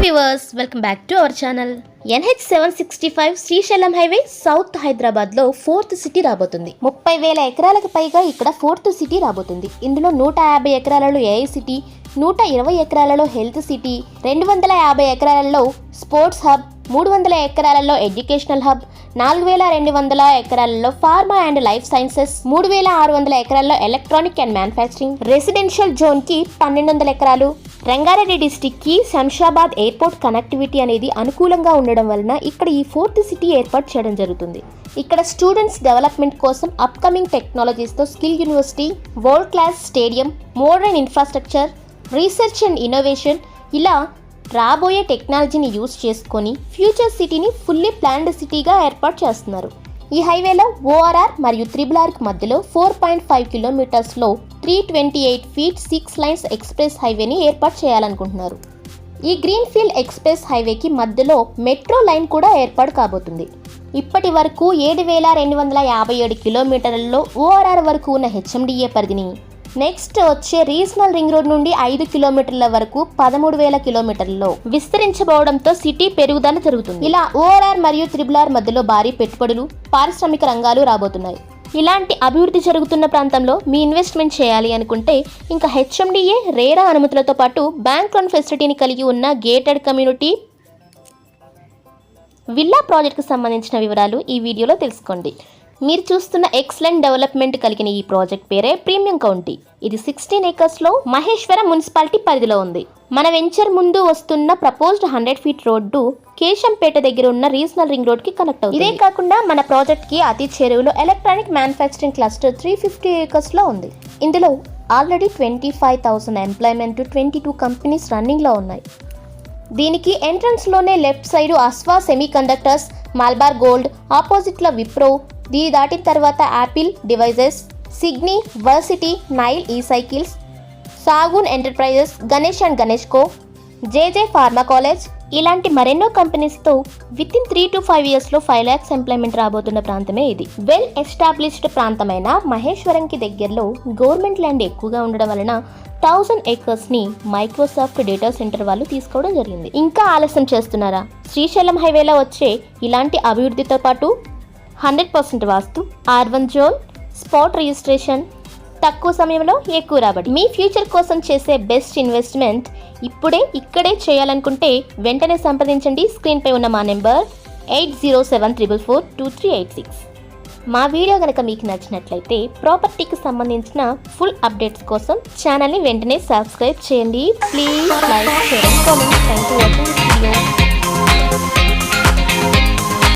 Viewers, welcome back to our channel. NH765 Srisailam highway south Hyderabad లో 4th city రాబోతుంది. 30,000 ఎకరాలకు పైగా ఇక్కడ 4th సిటీ రాబోతుంది. ఇందులో 150 ఎకరాలలో ఏఐ సిటీ, 120 ఎకరాలలో హెల్త్ సిటీ, 250 ఎకరాలలో స్పోర్ట్స్ హబ్, 300 ఎకరాలలో ఎడ్యుకేషనల్ హబ్, 4,200 ఎకరాలలో ఫార్మా అండ్ లైఫ్ సైన్సెస్, 3,600 ఎకరాల్లో electronic and manufacturing, residential zone కి 1,200 ఎకరాలు. రంగారెడ్డి డిస్టిక్ కి శంషాబాద్ ఎయిర్పోర్ట్ కనెక్టివిటీ అనేది అనుకూలంగా ఉండడం వలన ఇక్కడ ఈ 4th సిటీ ఏర్పాటు చేయడం జరుగుతుంది. ఇక్కడ స్టూడెంట్స్ డెవలప్మెంట్ కోసం అప్కమింగ్ టెక్నాలజీస్తో skill university, world class stadium, modern infrastructure, research and innovation, ఇలా రాబోయే టెక్నాలజీని యూజ్ చేసుకొని ఫ్యూచర్ సిటీని ఫుల్లీ ప్లాన్డ్ సిటీగా ఏర్పాటు చేస్తున్నారు. ఈ హైవేలో ORR మరియు RRR మధ్యలో 4.5 కిలోమీటర్స్లో 328 ఫీట్ 6 లైన్స్ ఎక్స్ప్రెస్ హైవేని ఏర్పాటు చేయాలనుకుంటున్నారు. ఈ గ్రీన్ఫీల్డ్ ఎక్స్ప్రెస్ హైవేకి మధ్యలో మెట్రో లైన్ కూడా ఏర్పాటు కాబోతుంది. ఇప్పటి వరకు 7,257 కిలోమీటర్లలో ORR వరకు ఉన్న HMDA పరిధిని, నెక్స్ట్ వచ్చే రీజనల్ రింగ్ రోడ్ నుండి 5 కిలోమీటర్ల వరకు 13,000 కిలోమీటర్లలో విస్తరించబోవడంతో సిటీ పెరుగుదల జరుగుతుంది. ఇలా ORR మరియు RRR మధ్యలో భారీ పెట్టుబడులు, పారిశ్రామిక రంగాలు రాబోతున్నాయి. ఇలాంటి అభివృద్ధి జరుగుతున్న ప్రాంతంలో మీ ఇన్వెస్ట్మెంట్ చేయాలి అనుకుంటే ఇంకా HMDA, రేరా అనుమతులతో పాటు బ్యాంక్ లోన్ ఫెసిలిటీని కలిగి ఉన్న గేటెడ్ కమ్యూనిటీ విల్లా ప్రాజెక్టుకు సంబంధించిన వివరాలు ఈ వీడియోలో తెలుసుకోండి. మీరు చూస్తున్న ఎక్సలెంట్ డెవలప్మెంట్ కలిగిన ఈ ప్రాజెక్ట్ పేరే ప్రీమియం కౌంటీ. ఇది 16 ఏకర్స్లో మహేశ్వరం మున్సిపాలిటీ పరిధిలో ఉంది. మన వెంచర్ ముందు వస్తున్న ప్రపోజ్డ్ 100 ఫీట్ రోడ్డు కేశంపేట దగ్గర ఉన్న రీజనల్ రింగ్ రోడ్ కి కనెక్ట్ అవుతుంది. ఇదే కాకుండా మన ప్రాజెక్ట్ కి అతి చేరువలో ఎలక్ట్రానిక్ మ్యానుఫ్యాక్చరింగ్ క్లస్టర్ 350 ఏకర్స్ లో ఉంది. ఇందులో ఆల్రెడీ 25,000 ఎంప్లాయ్మెంట్, 22 కంపెనీస్ రన్నింగ్ లో ఉన్నాయి. దీనికి ఎంట్రన్స్ లోనే లెఫ్ట్ సైడ్ అస్వా semi conductors, Malabar gold, opposite లో విప్రో, దీని దాటిన తర్వాత యాపిల్ డివైజెస్, సిగ్నీ, వర్సిటీ, నైల్ ఈ సైకిల్స్, సాగున్ enterprises, Ganesh and Ganesh co, JJ pharma college, ఇలాంటి మరెన్నో కంపెనీస్తో వితిన్ 3 to 5 ఇయర్స్లో 5 lakhs ఎంప్లాయ్మెంట్ రాబోతున్న ప్రాంతమే ఇది. వెల్ ఎస్టాబ్లిష్డ్ ప్రాంతమైన మహేశ్వరంకి దగ్గరలో గవర్నమెంట్ ల్యాండ్ ఎక్కువగా ఉండడం వలన 1000 ఏకర్స్ని మైక్రోసాఫ్ట్ డేటా సెంటర్ వాళ్ళు తీసుకోవడం జరిగింది. ఇంకా ఆలస్యం చేస్తున్నారా? శ్రీశైలం హైవేలో వచ్చే ఇలాంటి అభివృద్ధితో పాటు 100% వాస్తు, R1 జోన్, స్పాట్ రిజిస్ట్రేషన్, తక్కువ సమయంలో ఎక్కువ రాబడి, మీ ఫ్యూచర్ కోసం చేసే బెస్ట్ ఇన్వెస్ట్మెంట్ ఇప్పుడే ఇక్కడే చేయాలనుకుంటే వెంటనే సంప్రదించండి. స్క్రీన్పై ఉన్న మా నెంబర్ 8074442386. మా వీడియో కనుక మీకు నచ్చినట్లయితే ప్రాపర్టీకి సంబంధించిన ఫుల్ అప్డేట్స్ కోసం ఛానల్ని వెంటనే సబ్స్క్రైబ్ చేయండి. Please like, share, comment. Thank you for watching this video.